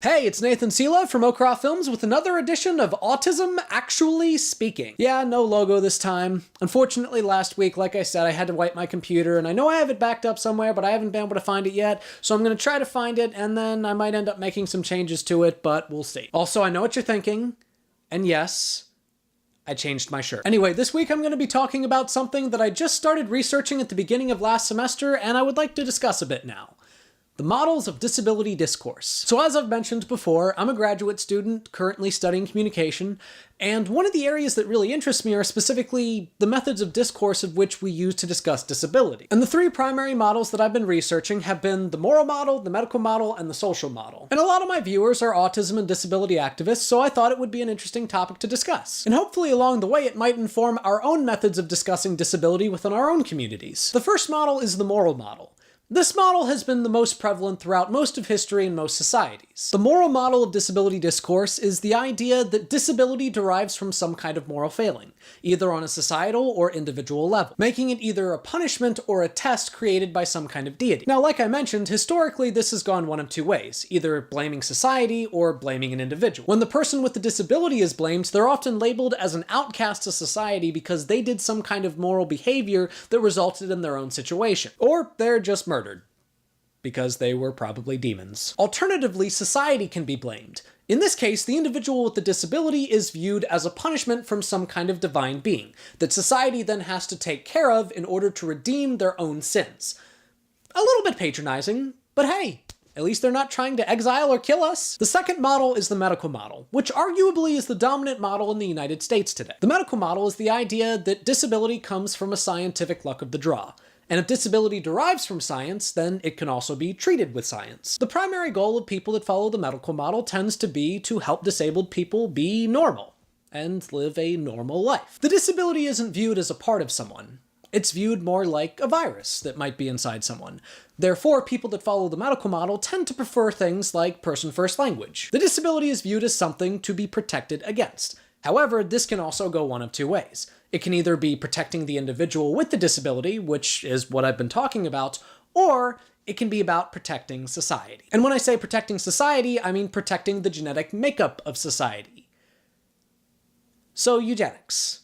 Hey, it's Nathan Selove from Okra Films with another edition of Autism Actually Speaking. Yeah, no logo this time. Unfortunately, last week, like I said, I had to wipe my computer, and I know I have it backed up somewhere, but I haven't been able to find it yet, so I'm going to try to find it, and then I might end up making some changes to it, but we'll see. Also, I know what you're thinking, and yes, I changed my shirt. Anyway, this week I'm going to be talking about something that I just started researching at the beginning of last semester, and I would like to discuss a bit now. The models of disability discourse. So as I've mentioned before, I'm a graduate student currently studying communication, and one of the areas that really interests me are specifically the methods of discourse of which we use to discuss disability. And the three primary models that I've been researching have been the moral model, the medical model, and the social model. And a lot of my viewers are autism and disability activists, so I thought it would be an interesting topic to discuss. And hopefully along the way it might inform our own methods of discussing disability within our own communities. The first model is the moral model. This model has been the most prevalent throughout most of history and most societies. The moral model of disability discourse is the idea that disability derives from some kind of moral failing, either on a societal or individual level, making it either a punishment or a test created by some kind of deity. Now, like I mentioned, historically this has gone one of two ways, either blaming society or blaming an individual. When the person with the disability is blamed, they're often labeled as an outcast to society because they did some kind of moral behavior that resulted in their own situation. Or they're just murdered, because they were probably demons. Alternatively, society can be blamed. In this case, the individual with the disability is viewed as a punishment from some kind of divine being, that society then has to take care of in order to redeem their own sins. A little bit patronizing, but hey, at least they're not trying to exile or kill us. The second model is the medical model, which arguably is the dominant model in the United States today. The medical model is the idea that disability comes from a scientific luck of the draw. And if disability derives from science, then it can also be treated with science. The primary goal of people that follow the medical model tends to be to help disabled people be normal and live a normal life. The disability isn't viewed as a part of someone. It's viewed more like a virus that might be inside someone. Therefore, people that follow the medical model tend to prefer things like person-first language. The disability is viewed as something to be protected against. However, this can also go one of two ways. It can either be protecting the individual with the disability, which is what I've been talking about, or it can be about protecting society. And when I say protecting society, I mean protecting the genetic makeup of society. So eugenics.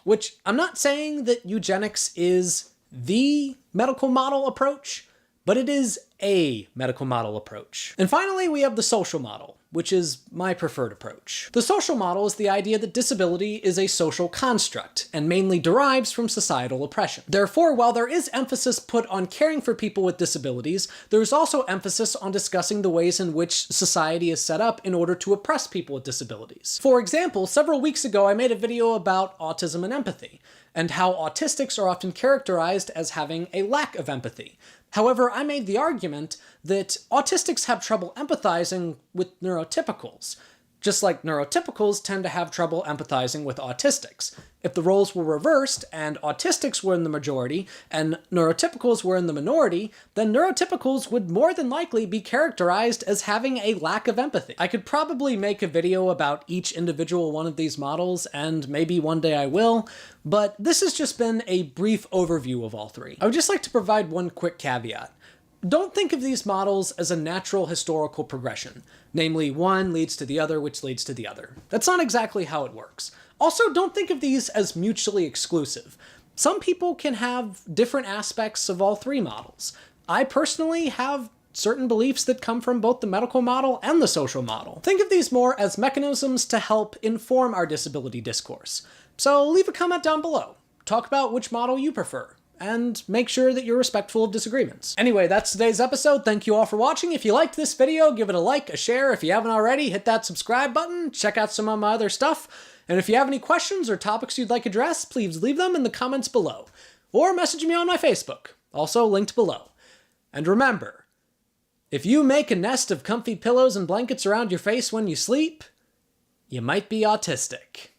Which I'm not saying that eugenics is the medical model approach, but it is a medical model approach. And finally, we have the social model, which is my preferred approach. The social model is the idea that disability is a social construct and mainly derives from societal oppression. Therefore, while there is emphasis put on caring for people with disabilities, there is also emphasis on discussing the ways in which society is set up in order to oppress people with disabilities. For example, several weeks ago, I made a video about autism and empathy, and how autistics are often characterized as having a lack of empathy. However, I made the argument that autistics have trouble empathizing with neurotypicals, just like neurotypicals tend to have trouble empathizing with autistics. If the roles were reversed and autistics were in the majority and neurotypicals were in the minority, then neurotypicals would more than likely be characterized as having a lack of empathy. I could probably make a video about each individual one of these models, and maybe one day I will, but this has just been a brief overview of all three. I would just like to provide one quick caveat. Don't think of these models as a natural historical progression, namely one leads to the other, which leads to the other. That's not exactly how it works. Also, don't think of these as mutually exclusive. Some people can have different aspects of all three models. I personally have certain beliefs that come from both the medical model and the social model. Think of these more as mechanisms to help inform our disability discourse. So leave a comment down below. Talk about which model you prefer, and make sure that you're respectful of disagreements. Anyway, that's today's episode. Thank you all for watching. If you liked this video, give it a like, a share. If you haven't already, hit that subscribe button. Check out some of my other stuff. And if you have any questions or topics you'd like addressed, please leave them in the comments below. Or message me on my Facebook, also linked below. And remember, if you make a nest of comfy pillows and blankets around your face when you sleep, you might be autistic.